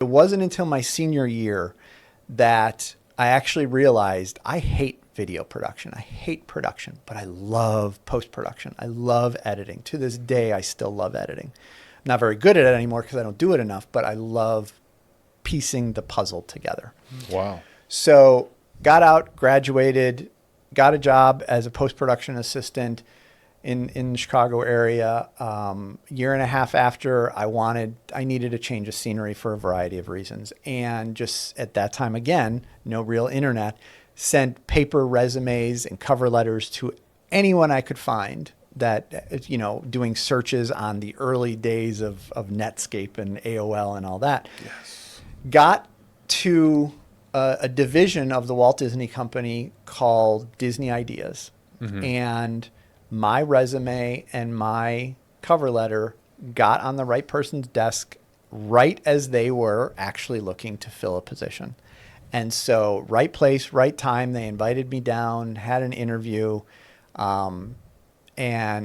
It wasn't until my senior year that I actually realized I hate video production. I hate production, but I love post-production. I love editing. To this day, I still love editing. I'm not very good at it anymore because I don't do it enough, but I love piecing the puzzle together. Wow. So got out, graduated, got a job as a post-production assistant in the Chicago area. Year and a half after, I needed a change of scenery for a variety of reasons. And just at that time, again, no real internet, sent paper resumes and cover letters to anyone I could find that, doing searches on the early days of Netscape and AOL and all that. Yes. Got to a division of the Walt Disney Company called Disney Ideas. Mm-hmm. And my resume and my cover letter got on the right person's desk right as they were actually looking to fill a position. And so right place, right time, they invited me down, had an interview, and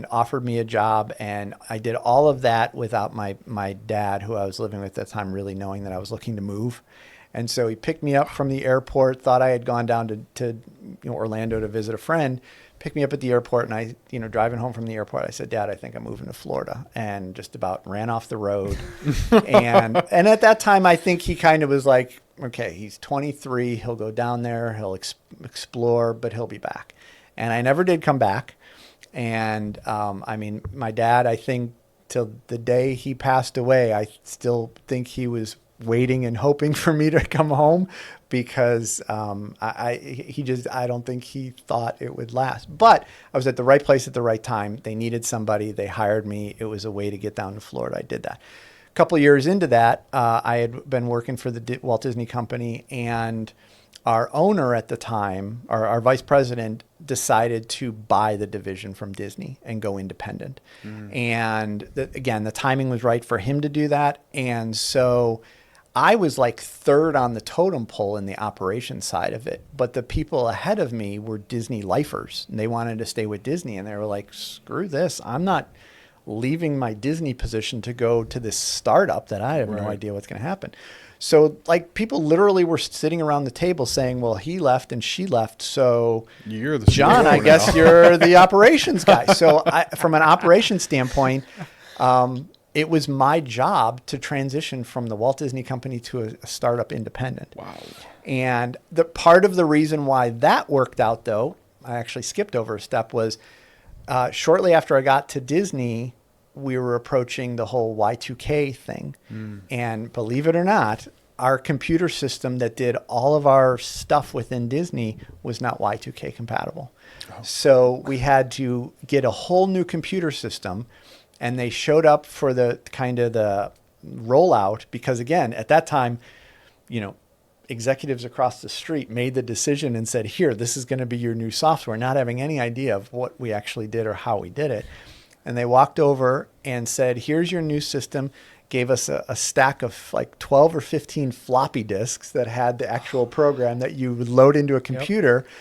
offered me a job. And I did all of that without my dad, who I was living with at the time, really knowing that I was looking to move. And so he picked me up from the airport, thought I had gone down to Orlando to visit a friend, picked me up at the airport, and I, driving home from the airport, I said, Dad, I think I'm moving to Florida, and just about ran off the road. and at that time, I think he kind of was like, okay, he's 23, he'll go down there, he'll explore, but he'll be back. And I never did come back. And my dad, I think till the day he passed away, I still think he was waiting and hoping for me to come home, because I don't think he thought it would last. But I was at the right place at the right time. They needed somebody. They hired me. It was a way to get down to Florida. I did that. A couple of years into that, I had been working for the Walt Disney Company, and our owner at the time, our vice president, decided to buy the division from Disney and go independent. And again, the timing was right for him to do that. And so I was like third on the totem pole in the operations side of it, but the people ahead of me were Disney lifers, and they wanted to stay with Disney, and they were like, screw this. I'm not leaving my Disney position to go to this startup that I have no idea what's going to happen. So like people literally were sitting around the table saying, well, he left and she left. So you're the John, CEO I guess now. You're the operations guy. So from an operations standpoint, it was my job to transition from the Walt Disney Company to a startup independent. Wow. And the part of the reason why that worked out, though, I actually skipped over a step, was shortly after I got to Disney, we were approaching the whole Y2K thing. And believe it or not, our computer system that did all of our stuff within Disney was not Y2K compatible. Oh. So we had to get a whole new computer system. And they showed up for the kind of the rollout because, again, at that time, executives across the street made the decision and said, here, this is going to be your new software, not having any idea of what we actually did or how we did it. And they walked over and said, here's your new system, gave us a stack of like 12 or 15 floppy disks that had the actual program that you would load into a computer. Yep.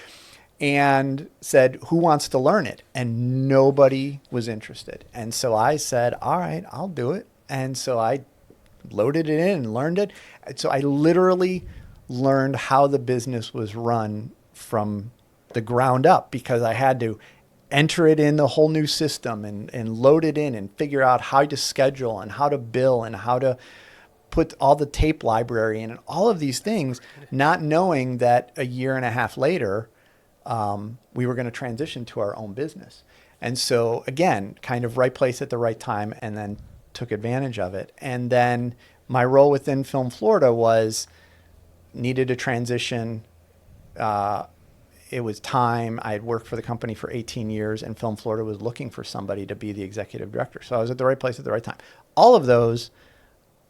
And said, who wants to learn it? And nobody was interested. And so I said, all right, I'll do it. And so I loaded it in and learned it. And so I literally learned how the business was run from the ground up, because I had to enter it in the whole new system and load it in and figure out how to schedule and how to bill and how to put all the tape library in and all of these things, not knowing that a year and a half later, we were going to transition to our own business. And so again, kind of right place at the right time, and then took advantage of it. And then my role within Film Florida was needed a transition. It was time. I had worked for the company for 18 years, and Film Florida was looking for somebody to be the executive director. So I was at the right place at the right time. All of those,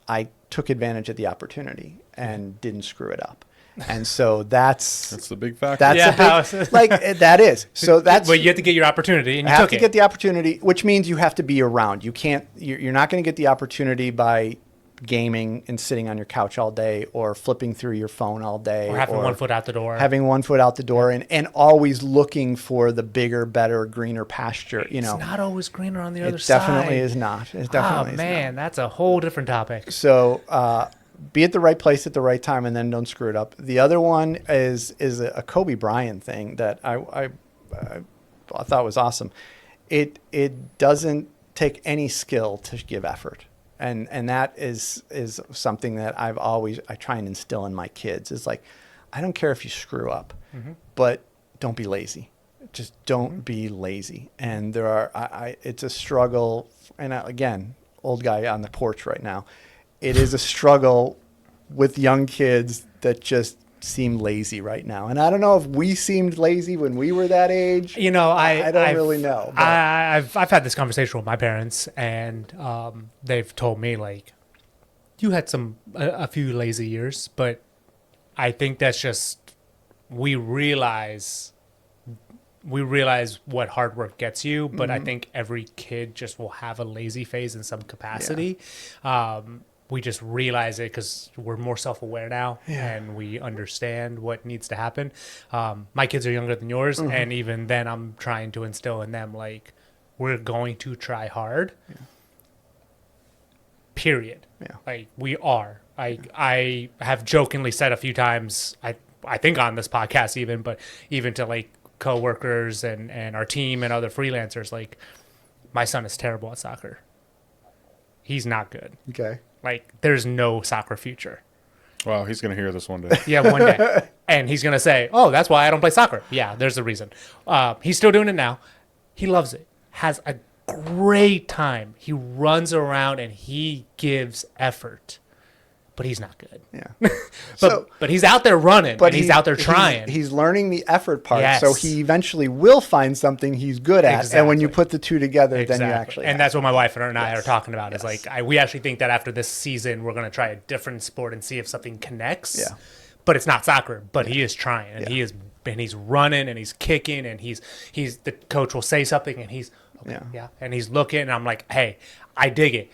I took advantage of the opportunity and didn't screw it up. And so that's the big factor. That's a big, like that is. So that's. But you have to get your opportunity, and you have took to it. get the opportunity, which means you have to be around. You can't. You're not going to get the opportunity by gaming and sitting on your couch all day, or flipping through your phone all day, or having one foot out the door. Having one foot out the door, and always looking for the bigger, better, greener pasture. It's not always greener on the other side. It definitely is not. It definitely is man, not. That's a whole different topic. So. be at the right place at the right time, and then don't screw it up. The other one is a Kobe Bryant thing that I thought was awesome. It doesn't take any skill to give effort. And that is something that I try and instill in my kids. It's like, I don't care if you screw up, but don't be lazy. Just don't be lazy. And there are, it's a struggle. And again, old guy on the porch right now. It is a struggle with young kids that just seem lazy right now. And I don't know if we seemed lazy when we were that age. You know, I don't really know. But. I've had this conversation with my parents, and they've told me, like, you had a few lazy years, but I think that's just we realize what hard work gets you. But I think every kid just will have a lazy phase in some capacity. Yeah. We just realize it because we're more self-aware now, and we understand what needs to happen. My kids are younger than yours, and even then I'm trying to instill in them, like, we're going to I have jokingly said a few times, I think on this podcast even, but even to like coworkers and our team and other freelancers, like, my son is terrible at soccer. He's not good. Okay. Like, there's no soccer future. Wow, he's going to hear this one day. Yeah, one day. And he's going to say, oh, that's why I don't play soccer. Yeah, there's a reason. He's still doing it now. He loves it. Has a great time. He runs around and he gives effort. But he's not good. Yeah. But he's out there running, and he's out there trying. He's learning the effort part, yes. So he eventually will find something he's good at. Exactly. And when you put the two together, then you actually. And that's what my wife and I are talking about. Is like, we actually think that after this season, we're going to try a different sport and see if something connects. Yeah. But it's not soccer. But he is trying, and he's running, and he's kicking, and he's the coach will say something, and he's and he's looking, and I'm like, hey, I dig it.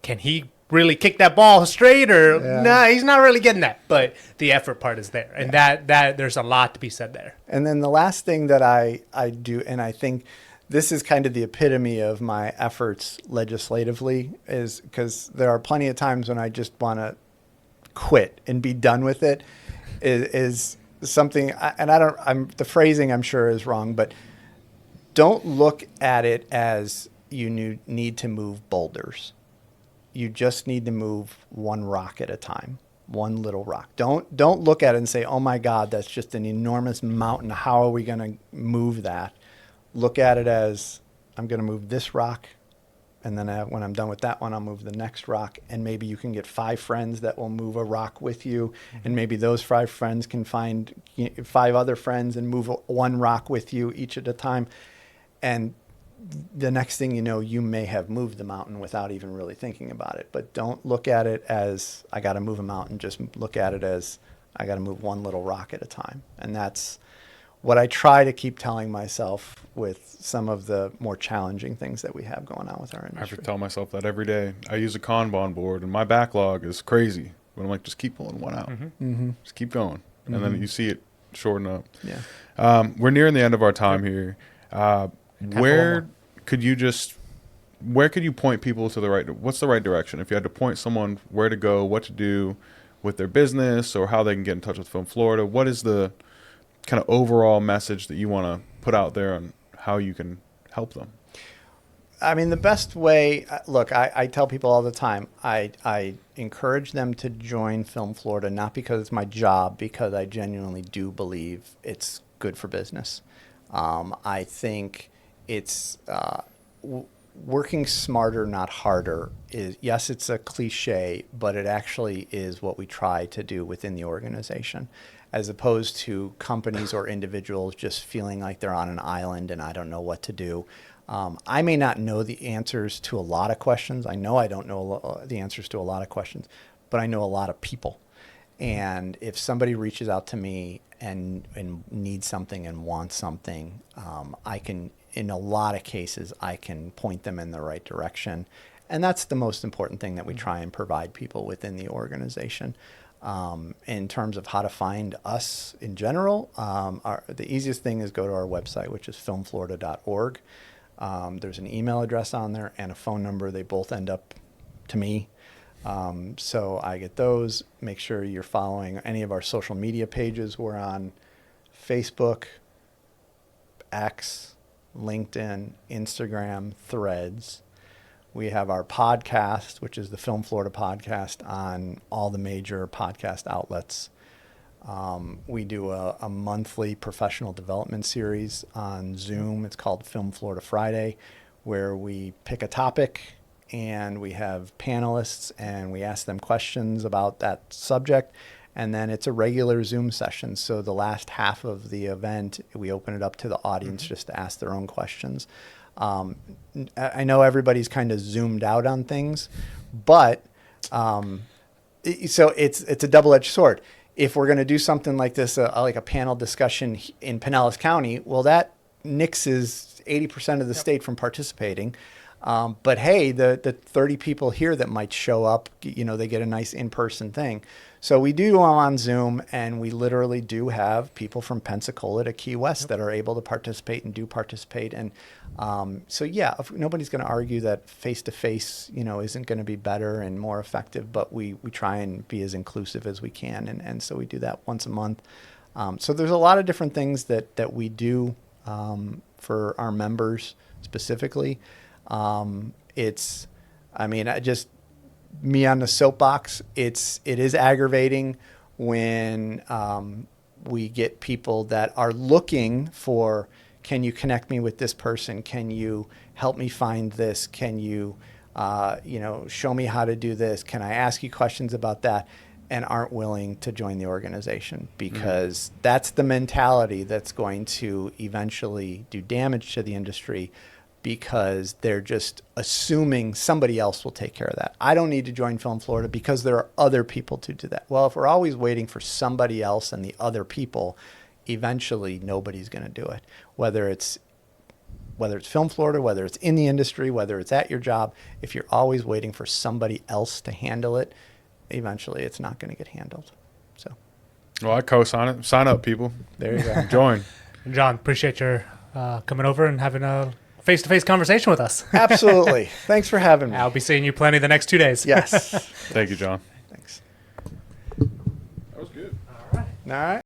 Can he really kick that ball straight, or nah, he's not really getting that, but the effort part is there, and that there's a lot to be said there. And then the last thing that I do, and I think this is kind of the epitome of my efforts legislatively, is because there are plenty of times when I just want to quit and be done with it, is something, and the phrasing I'm sure is wrong, but don't look at it as you need to move boulders. You just need to move one rock at a time, one little rock. Don't look at it and say, oh my God, that's just an enormous mountain. How are we going to move that? Look at it as, I'm going to move this rock, and then when I'm done with that one, I'll move the next rock. And maybe you can get 5 friends that will move a rock with you, and maybe those 5 friends can find 5 other friends and move one rock with you each at a time. And the next thing you know, you may have moved the mountain without even really thinking about it. But don't look at it as, I got to move a mountain. Just look at it as, I got to move one little rock at a time. And that's what I try to keep telling myself with some of the more challenging things that we have going on with our industry. I have to tell myself that every day. I use a Kanban board, and my backlog is crazy. But I'm like, just keep pulling one out. Just keep going. And then you see it shorten up. Yeah. We're nearing the end of our time here. Where could you point people to what's the right direction? If you had to point someone where to go, what to do with their business, or how they can get in touch with Film Florida, what is the kind of overall message that you want to put out there on how you can help them? I mean, the best way, look, I tell people all the time, I encourage them to join Film Florida, not because it's my job, because I genuinely do believe it's good for business. I think it's working smarter, not harder. Yes, it's a cliche, but it actually is what we try to do within the organization, as opposed to companies or individuals just feeling like they're on an island and I don't know what to do. I may not know the answers to a lot of questions. I know I don't know the answers to a lot of questions, but I know a lot of people. And if somebody reaches out to me and needs something and wants something, I can, in a lot of cases, I can point them in the right direction. And that's the most important thing that we try and provide people within the organization. In terms of how to find us in general, the easiest thing is go to our website, which is filmflorida.org. There's an email address on there and a phone number. They both end up to me. So I get those. Make sure you're following any of our social media pages. We're on Facebook, X, LinkedIn, Instagram, Threads. We have our podcast, which is the Film Florida podcast, on all the major podcast outlets. We do a monthly professional development series on Zoom. It's called Film Florida Friday, where we pick a topic and we have panelists and we ask them questions about that subject. And then it's a regular Zoom session. So the last half of the event, we open it up to the audience just to ask their own questions. I know everybody's kind of zoomed out on things, but so it's a double-edged sword. If we're going to do something like this, like a panel discussion in Pinellas County, well, that nixes 80% of the state from participating. But hey, the 30 people here that might show up, they get a nice in-person thing. So we do them on Zoom, and we literally do have people from Pensacola to Key West that are able to participate and do participate. And so, yeah, nobody's going to argue that face-to-face, isn't going to be better and more effective, but we try and be as inclusive as we can. And so we do that once a month. So there's a lot of different things that we do for our members specifically. Me on the soapbox, it is aggravating when we get people that are looking for, can you connect me with this person? Can you help me find this? Can you, show me how to do this? Can I ask you questions about that? And aren't willing to join the organization, because that's the mentality that's going to eventually do damage to the industry, because they're just assuming somebody else will take care of that. I don't need to join Film Florida because there are other people to do that. Well, if we're always waiting for somebody else and the other people, eventually nobody's going to do it. Whether it's Film Florida, whether it's in the industry, whether it's at your job, if you're always waiting for somebody else to handle it, eventually it's not going to get handled. So, well, I co-sign it. Sign up, people. There you go. Join. John, appreciate your coming over and having a face-to-face conversation with us. Absolutely. Thanks for having me. I'll be seeing you plenty the next 2 days. Yes. Thank you, John. Thanks. That was good. All right. All right.